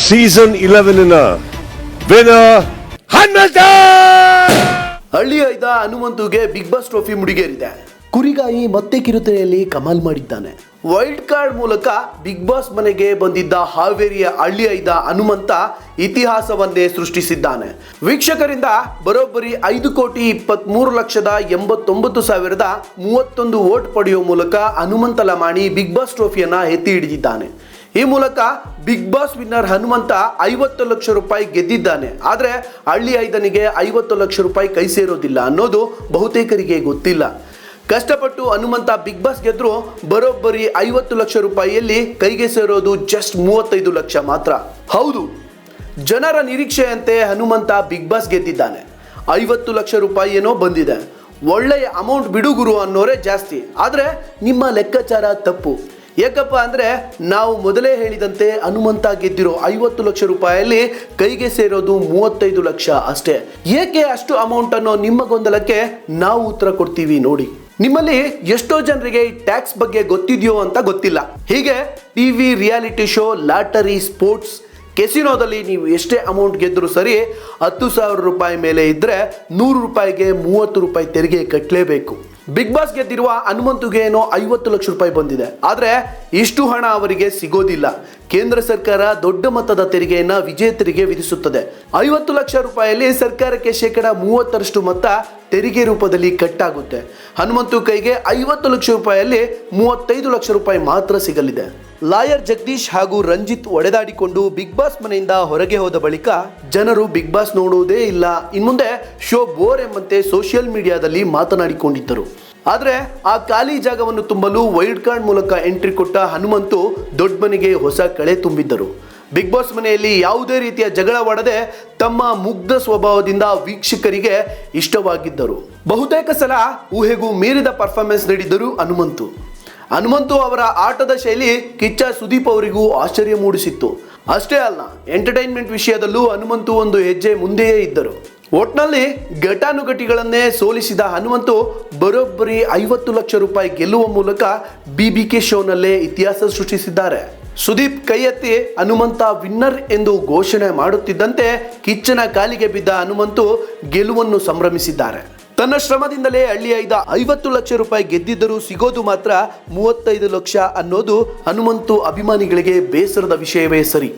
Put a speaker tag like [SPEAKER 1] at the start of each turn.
[SPEAKER 1] Season 11ನ winner Hanumantha.
[SPEAKER 2] ಹಳ್ಳಿ ಐದ ಹನುಮಂತುಗೆ big boss trophy ಮುಡಿಗೇರಿದೆ. ಕುರಿಗಾಯಿ ಮತ್ತೆ ಕಿರುತೆರೆಯಲ್ಲಿ ಕಮಾಲ್ ಮಾಡಿದ್ದಾನೆ. ವೈಲ್ಡ್ ಕಾರ್ಡ್ ಮೂಲಕ ಬಿಗ್ ಬಾಸ್ ಮನೆಗೆ ಬಂದಿದ್ದ ಹಾವೇರಿಯ ಹಳ್ಳಿ ಐದ ಹನುಮಂತ ಇತಿಹಾಸವನ್ನೇ ಸೃಷ್ಟಿಸಿದ್ದಾನೆ. ವೀಕ್ಷಕರಿಂದ ಬರೋಬ್ಬರಿ 5,23,89,031 ವೋಟ್ ಪಡೆಯುವ ಮೂಲಕ ಹನುಮಂತ ಲಮಾಣಿ ಬಿಗ್ ಬಾಸ್ ಟ್ರೋಫಿಯನ್ನ ಎತ್ತಿ ಹಿಡಿದಿದ್ದಾನೆ. ಈ ಮೂಲಕ big boss winner Hanumantha 50 lakh ರೂಪಾಯಿ ಗೆದ್ದಿದ್ದಾನೆ. ಆದರೆ ಹಳ್ಳಿ ಐದನಿಗೆ 50 ಲಕ್ಷ ರೂಪಾಯಿ ಕೈ ಸೇರೋದಿಲ್ಲ ಅನ್ನೋದು ಬಹುತೇಕರಿಗೆ ಗೊತ್ತಿಲ್ಲ. ಕಷ್ಟಪಟ್ಟು ಹನುಮಂತ ಬಿಗ್ ಬಾಸ್ ಗೆದ್ರು ಬರೋಬ್ಬರಿ 50 ಲಕ್ಷ ರೂಪಾಯಿಯಲ್ಲಿ ಕೈಗೆ ಸೇರೋದು ಜಸ್ಟ್ 35 ಲಕ್ಷ ಮಾತ್ರ. ಹೌದು, ಜನರ ನಿರೀಕ್ಷೆಯಂತೆ ಹನುಮಂತ ಬಿಗ್ ಬಾಸ್ ಗೆದ್ದಿದ್ದಾನೆ. 50 ಲಕ್ಷ ರೂಪಾಯಿ ಏನೋ ಬಂದಿದೆ. ಒಳ್ಳೆಯ ಅಮೌಂಟ್ ಬಿಡುಗುರು ಅನ್ನೋರೇ ಜಾಸ್ತಿ. ಆದರೆ ನಿಮ್ಮ ಲೆಕ್ಕಾಚಾರ ತಪ್ಪು. ಯಾಕಪ್ಪ ಅಂದರೆ ನಾವು ಮೊದಲೇ ಹೇಳಿದಂತೆ ಹನುಮಂತ ಗೆದ್ದಿರೋ 50 ಲಕ್ಷ ರೂಪಾಯಿಯಲ್ಲಿ ಕೈಗೆ ಸೇರೋದು 35 ಲಕ್ಷ ಅಷ್ಟೇ. ಏಕೆ ಅಷ್ಟು ಅಮೌಂಟ್ ಅನ್ನೋ ನಿಮ್ಮ ಗೊಂದಲಕ್ಕೆ ನಾವು ಉತ್ತರ ಕೊಡ್ತೀವಿ ನೋಡಿ. ನಿಮ್ಮಲ್ಲಿ ಎಷ್ಟೋ ಜನರಿಗೆ ಈ ಟ್ಯಾಕ್ಸ್ ಬಗ್ಗೆ ಗೊತ್ತಿದೆಯೋ ಅಂತ ಗೊತ್ತಿಲ್ಲ. ಹೀಗೆ TV, reality show, lottery, sports, ಕೆಸಿನೋದಲ್ಲಿ ನೀವು ಎಷ್ಟೇ ಅಮೌಂಟ್ ಗೆದ್ದರೂ ಸರಿ 10,000 ರೂಪಾಯಿ ಮೇಲೆ ಇದ್ದರೆ 100 ರೂಪಾಯಿಗೆ 30 ರೂಪಾಯಿ ತೆರಿಗೆ ಕಟ್ಟಲೇಬೇಕು. ಬಿಗ್ ಬಾಸ್ ಗೆದ್ದಿರುವ ಹನುಮಂತುಗೆ ಏನೋ 50 ಲಕ್ಷ ರೂಪಾಯಿ ಬಂದಿದೆ. ಆದರೆ ಇಷ್ಟು ಹಣ ಅವರಿಗೆ ಸಿಗೋದಿಲ್ಲ. ಕೇಂದ್ರ ಸರ್ಕಾರ ದೊಡ್ಡ ಮೊತ್ತದ ತೆರಿಗೆಯನ್ನು ವಿಜೇತರಿಗೆ ವಿಧಿಸುತ್ತದೆ. 50 ಲಕ್ಷ ರೂಪಾಯಿಯಲ್ಲಿ ಸರ್ಕಾರಕ್ಕೆ 30% ಮೊತ್ತ ತೆರಿಗೆ ರೂಪದಲ್ಲಿ ಕಟ್ಟಾಗುತ್ತೆ. ಹನುಮಂತು ಕೈಗೆ 50 ಲಕ್ಷ ರೂಪಾಯಿಯಲ್ಲಿ 35 ಲಕ್ಷ ರೂಪಾಯಿ ಮಾತ್ರ ಸಿಗಲಿದೆ. ಲಾಯರ್ ಜಗದೀಶ್ ಹಾಗೂ ರಂಜಿತ್ ಒಡೆದಾಡಿಕೊಂಡು ಬಿಗ್ ಬಾಸ್ ಮನೆಯಿಂದ ಹೊರಗೆ ಹೋದ ಬಳಿಕ ಜನರು ಬಿಗ್ ಬಾಸ್ ನೋಡುವುದೇ ಇಲ್ಲ, ಇನ್ಮುಂದೆ ಶೋ ಬೋರ್ ಎಂಬಂತೆ ಸೋಷಿಯಲ್ ಮೀಡಿಯಾದಲ್ಲಿ ಮಾತನಾಡಿಕೊಂಡಿದ್ದರು. ಆದರೆ ಆ ಖಾಲಿ ಜಾಗವನ್ನು ತುಂಬಲು ವೈಲ್ಡ್ ಕಾರ್ಡ್ ಮೂಲಕ ಎಂಟ್ರಿ ಕೊಟ್ಟ ಹನುಮಂತು ದೊಡ್ಡ ಮನೆಗೆ ಹೊಸ ಕಳೆ ತುಂಬಿದ್ದರು. ಬಿಗ್ ಬಾಸ್ ಮನೆಯಲ್ಲಿ ಯಾವುದೇ ರೀತಿಯ ಜಗಳವಾಡದೆ ತಮ್ಮ ಮುಗ್ಧ ಸ್ವಭಾವದಿಂದ ವೀಕ್ಷಕರಿಗೆ ಇಷ್ಟವಾಗಿದ್ದರು. ಬಹುತೇಕ ಸಲ ಊಹೆಗೂ ಮೀರಿದ ಪರ್ಫಾರ್ಮೆನ್ಸ್ ನೀಡಿದ್ದರು ಹನುಮಂತು ಅವರ ಆಟದ ಶೈಲಿ ಕಿಚ್ಚ ಸುದೀಪ್ ಅವರಿಗೂ ಆಶ್ಚರ್ಯ ಮೂಡಿಸಿತ್ತು. ಅಷ್ಟೇ ಅಲ್ಲ, ಎಂಟರ್ಟೈನ್ಮೆಂಟ್ ವಿಷಯದಲ್ಲೂ ಹನುಮಂತು ಒಂದು ಹೆಜ್ಜೆ ಮುಂದೆಯೇ ಇದ್ದರು. ಒಟ್ನಲ್ಲಿ ಘಟಾನುಘಟಿಗಳನ್ನೇ ಸೋಲಿಸಿದ ಹನುಮಂತು ಬರೋಬ್ಬರಿ 50 ಲಕ್ಷ ರೂಪಾಯಿ ಗೆಲ್ಲುವ ಮೂಲಕ BBK ಶೋನಲ್ಲೇ ಇತಿಹಾಸ ಸೃಷ್ಟಿಸಿದ್ದಾರೆ. ಸುದೀಪ್ ಕೈ ಎತ್ತಿ ಹನುಮಂತ ವಿನ್ನರ್ ಎಂದು ಘೋಷಣೆ ಮಾಡುತ್ತಿದ್ದಂತೆ ಕಿಚ್ಚನ ಕಾಲಿಗೆ ಬಿದ್ದ ಹನುಮಂತು ಗೆಲುವನ್ನು ಸಂಭ್ರಮಿಸಿದ್ದಾರೆ. ತನ್ನ ಶ್ರಮದಿಂದಲೇ ಹಳ್ಳಿ ಐದ 50 ಲಕ್ಷ ರೂಪಾಯಿ ಗೆದ್ದಿದ್ದರೂ ಸಿಗೋದು ಮಾತ್ರ 35 ಲಕ್ಷ ಅನ್ನೋದು ಹನುಮಂತು ಅಭಿಮಾನಿಗಳಿಗೆ ಬೇಸರದ ವಿಷಯವೇ ಸರಿ.